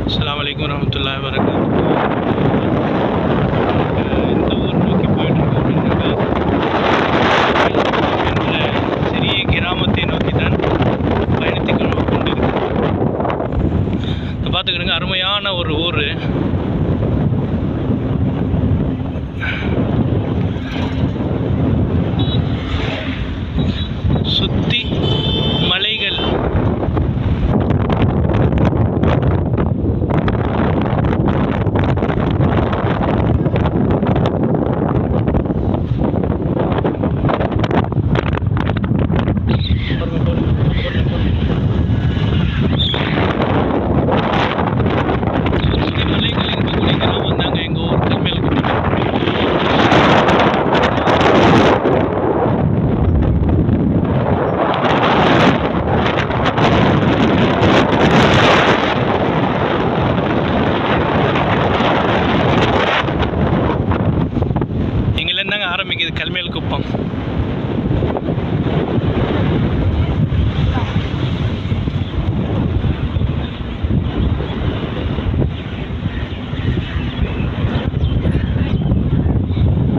अस्सलामु अलैकुम रहमतुल्लाहि व बरकातुहू। இந்த ஊர் நோக்கி போயிட்டுருக்கோம் அப்படின்னாக்கா என்ற சிறிய கிராமத்தை நோக்கி தான் பயணித்துக் கொண்டிருக்கோம். பார்த்துக்கிடுங்க, அருமையான ஒரு ஊர். சுற்றி மலைகள். ஆரம்பிக்குது கல்மேல் குப்பம்.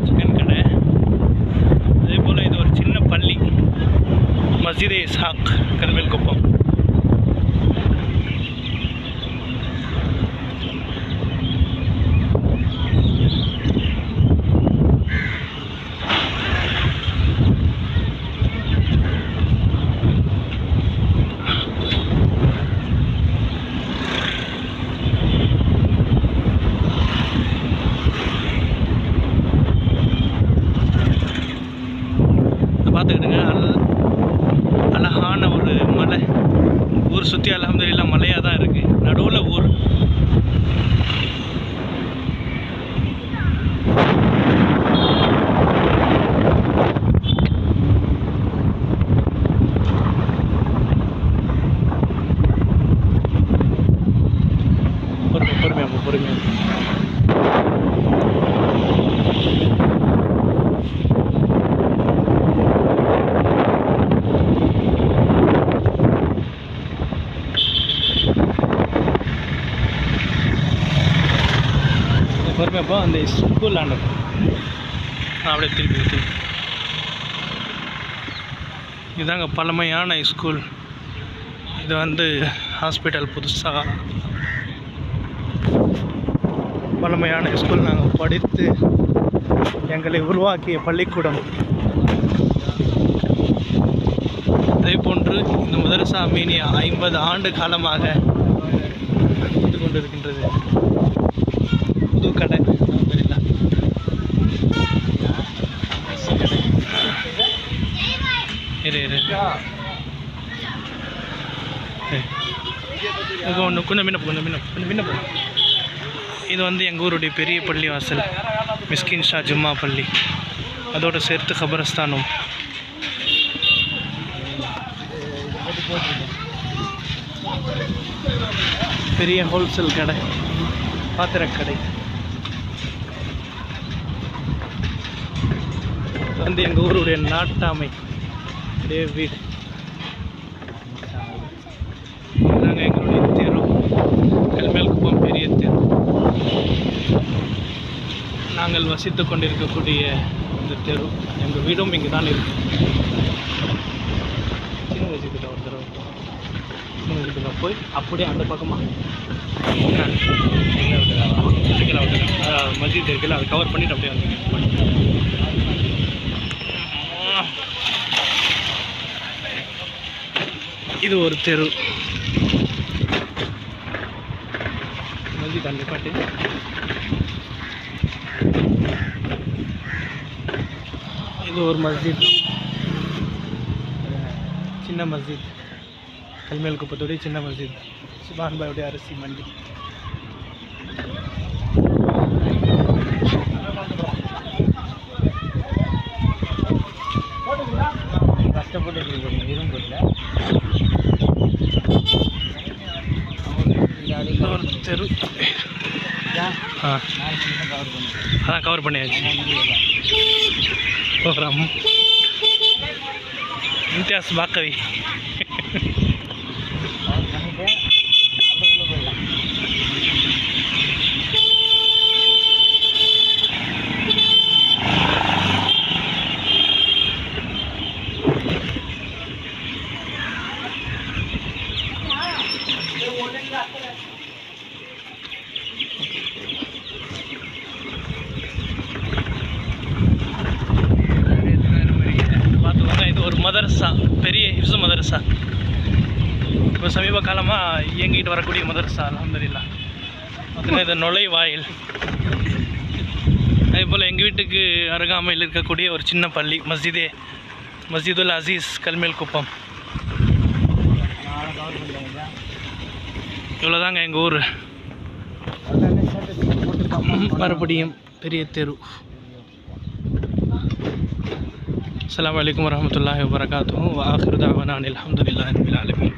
சிக்கன் கடை. அதே போல் இது ஒரு சின்ன பள்ளி, மஸ்ஜிதே இஸ்ஹாக், கல்மேல் குப்பம். பார்த்துக்கிட்டுங்க, அழகான ஒரு மலை. ஊர் சுற்றி அல்ஹம்துலில்லாஹ் மலையாக தான் இருக்குது. நடுவில் ஊர். பொறுமையாக பொறுமையாப்போ அந்த ஸ்கூல் ஆண்ட அப்படியே திருப்பி இதாங்க பழமையான ஸ்கூல். இது வந்து ஹாஸ்பிட்டல், புதுசாக பழமையான ஸ்கூல். நாங்கள் படித்து எங்களை உருவாக்கிய பள்ளிக்கூடம். அதே போன்று இந்த மதரசா அமீனியா 50 ஆண்டு காலமாக இருந்து கொண்டிருக்கின்றது. புது கடை. இது வந்து எங்கள் ஊருடைய பெரிய பள்ளி வாசல், மிஸ்கின் ஷா ஜும்மா பள்ளி. அதோடு சேர்த்து கபரஸ்தானும். பெரிய ஹோல்சேல் கடை, பாத்திரக்கடை. வந்து எங்கள் ஊருடைய நாட்டாமை வீடு. இதுதாங்க எங்களுடைய தெரு, கல்மேல் குப்பம் பெரிய தெரு. நாங்கள் வசித்து கொண்டிருக்கக்கூடிய இந்த தெரு, எங்கள் வீடும் இங்கே தான் இருக்கு. சின்ன வயசுக்கிட்ட ஒரு தடவை சின்ன வயசுக்கிட்ட போய் அப்படியே அந்த பக்கமாக மஸ்ஜித் இருக்குல்ல, அதை கவர் பண்ணிட்டு அப்படியே வந்து இது ஒரு தெரு. மஸ்ஜித் அந்த பாட்டு. இது ஒரு மஸ்ஜித், சின்ன மஸ்ஜித், கல்மேல் குப்பத்தோடைய சின்ன மஸ்ஜித். சுபான் பாயுடைய அரிசி மண்டி. கஷ்டப்பட்டு இரும்புல தெரு. அதான் கவர் பண்ணியாச்சு. ப்ரோக்ராம் இம்தியாஸ் பாக்கவி. பார்த்துக்கோங்க, இது ஒரு மதரசா, பெரிய ஹிஃப்ஸ் மதரசா. இப்போ சமீப காலமாக இயங்கிட்டு வரக்கூடிய மதரசா. அல்ஹம்துலில்லாஹ். பார்த்தீங்கன்னா இது நுழைவாயில். அதே போல் எங்கள் வீட்டுக்கு அருகாமையில் இருக்கக்கூடிய ஒரு சின்ன பள்ளி, மஸ்ஜிதுல் அசீஸ், கல்மேல் குப்பம். இவ்வளோதாங்க எங்கள் ஊர். மறுபடியும் பெரிய தெரு. அஸ்ஸலாமு அலைக்கும் வரஹ்மத்துல்லாஹி வபரகாத்துஹு. வ ஆகிரு தஅவானா அனில் ஹம்துலில்லாஹி ரப்பில் ஆலமீன்.